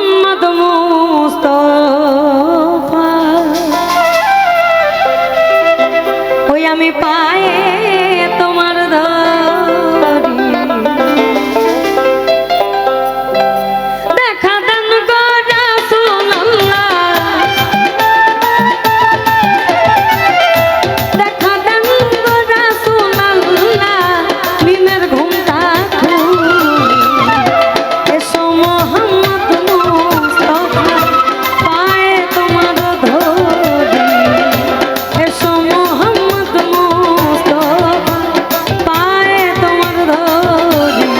মোহাম্মদ মুস্তাফা ওই আমি পায়ে তোমার ধরি দেখা দেন গো রাসূলুল্লাহ দেখা দেন গো রাসূলুল্লাহ মিমের ঘুমটা এসো মোহাম্মদ মুস্তাফা পায়ে তোমার ধরি এসো মোহাম্মদ মুস্তাফা পায়ে তোমার ধরি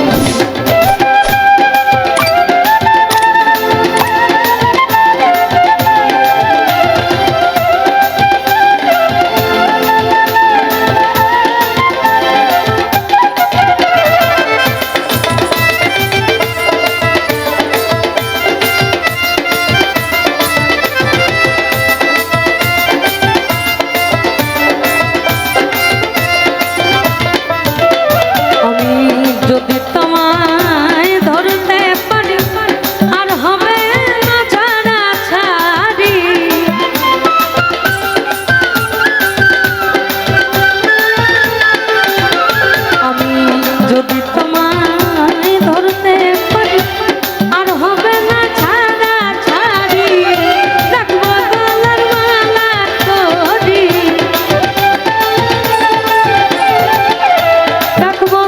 যদি তোমায় ধরতে পারি আর হবে না ছাড়া ছাড়ি আমি যদি তোমায় ধরতে পারি আর হবে না ছাড়া ছাড়ি রাখবো গলার মালা করি রাখবো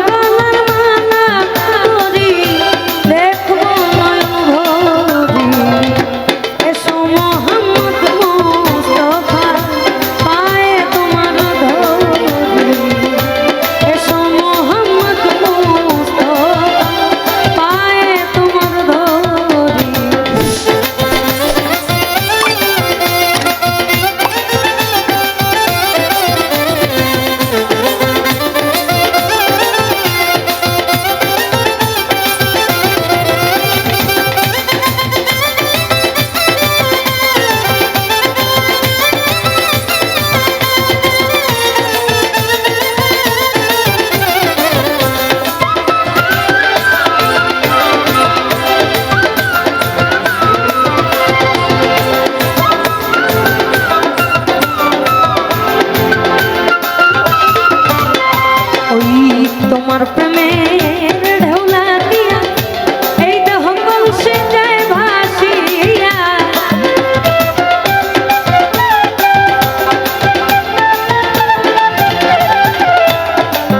তোমার প্রেমের ঢেউলা দিয়া এই দেহ কলসে যায় ভাসিয়া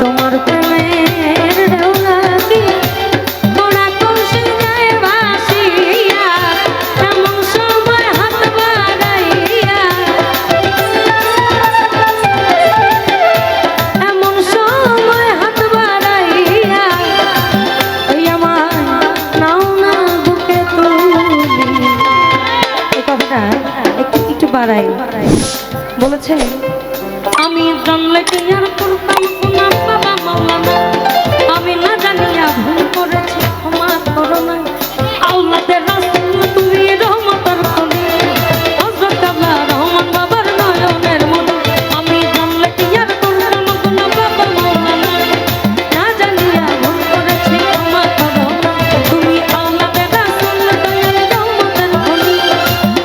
তোমার প্রেমের ঢেউলা দিয়া মোরা কলসে যায় ভাসিয়া এমন সময় হাত বাড়াইয়া এমন সময় হাত বলেছে আমি জানলে কি আর করতাম না বাবা মাওলানা আমি না জানিয়া ভুল করেছি ক্ষমা করো না আল্লাহর রাসূল তুমি রহমতের খনি হযরত আল্লাহ রহমান বাবার নয়নের মনি আমি জানলে কি আর করতাম না বাবা মাওলানা না জানিয়া ভুল করেছি ক্ষমা করো না তুমি আল্লাহর রাসূল দয়াল রহমতের খনি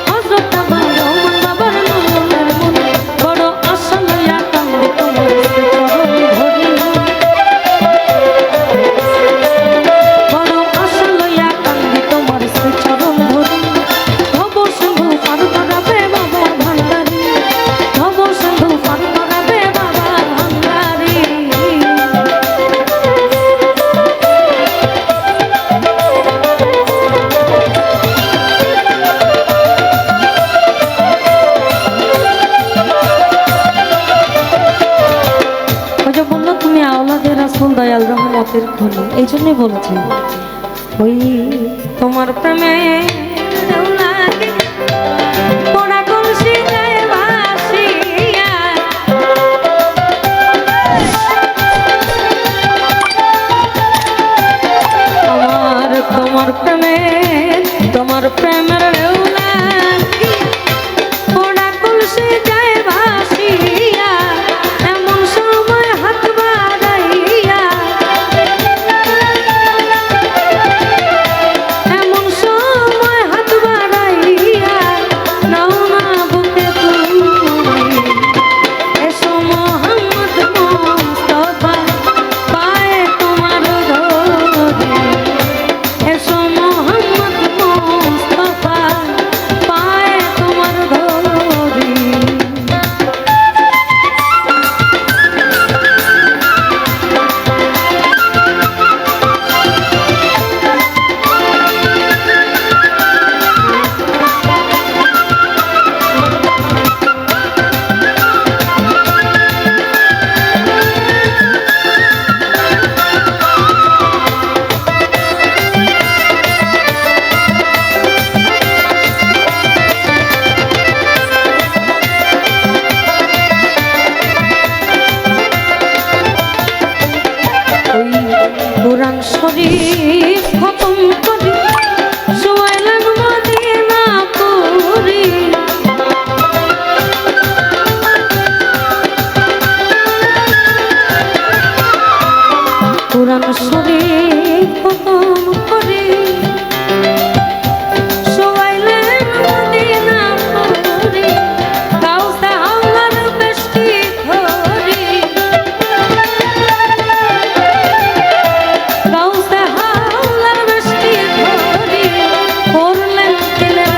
হযরত আল্লাহ রহমান বাবার নয়নের মনি বড় আশা লইয়া কান্দে তোমার চরণ ধরি বড় আশা লইয়া কান্দে তোমার চরণ ধরি ভব সিন্ধু পার করাবে বাবা ভান্ডারি ভব সিন্ধু পার করাবে বাবা ভান্ডারি বললো তুমি আওলাদের রাসূল দয়াল রহমতের খনি এই জন্যই বলেছি ওই তোমার প্রেমে তোমার প্রেমে তোমার প্রেমের ওরা কলসি যায় ভাসিয়া এমন সময় হাত বাড়াইয়া এমন সময় হাত কোরআন শরীফ খতম করে শোয়াইলেন মদিনা পুরী। কোরআন শরীফ খতম করে শোয়াইলেন মদিনা পুরী। গাউসে আল্লাহর বেশটি ধরি, গাউসে আল্লাহর বেশটি ধরি, করলেন দিলের